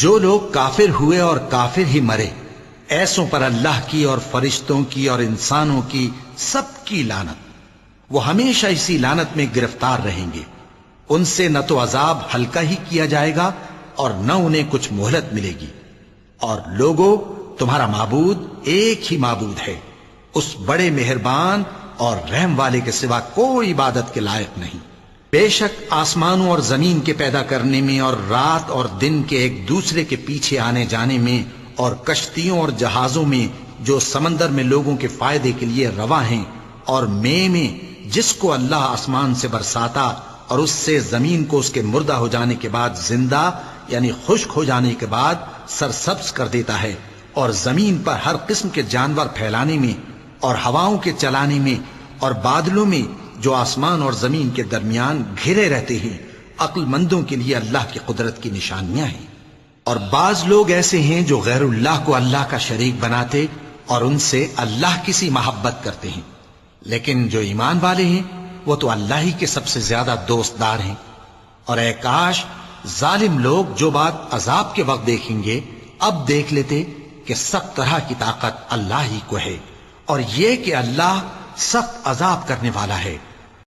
جو لوگ کافر ہوئے اور کافر ہی مرے، ایسوں پر اللہ کی اور فرشتوں کی اور انسانوں کی سب کی لعنت، وہ ہمیشہ اسی لعنت میں گرفتار رہیں گے۔ ان سے نہ تو عذاب ہلکا ہی کیا جائے گا اور نہ انہیں کچھ مہلت ملے گی۔ اور لوگوں، تمہارا معبود ایک ہی معبود ہے، اس بڑے مہربان اور رحم والے کے سوا کوئی عبادت کے لائق نہیں۔ بے شک آسمانوں اور زمین کے پیدا کرنے میں اور رات اور دن کے ایک دوسرے کے پیچھے آنے جانے میں اور کشتیوں اور جہازوں میں جو سمندر میں لوگوں کے فائدے کے لیے رواں ہیں، اور میں جس کو اللہ آسمان سے برساتا اور اس سے زمین کو اس کے مردہ ہو جانے کے بعد زندہ یعنی خشک ہو جانے کے بعد سرسبز کر دیتا ہے، اور زمین پر ہر قسم کے جانور پھیلانے میں اور ہواؤں کے چلانے میں اور بادلوں میں جو آسمان اور زمین کے درمیان گھرے رہتے ہیں، عقل مندوں کے لیے اللہ کی قدرت کی نشانیاں ہیں۔ اور بعض لوگ ایسے ہیں جو غیر اللہ کو اللہ کا شریک بناتے اور ان سے اللہ کی سی محبت کرتے ہیں، لیکن جو ایمان والے ہیں وہ تو اللہ ہی کے سب سے زیادہ دوست دار ہیں۔ اور اے کاش ظالم لوگ جو بات عذاب کے وقت دیکھیں گے اب دیکھ لیتے کہ سب طرح کی طاقت اللہ ہی کو ہے، اور یہ کہ اللہ سخت عذاب کرنے والا ہے۔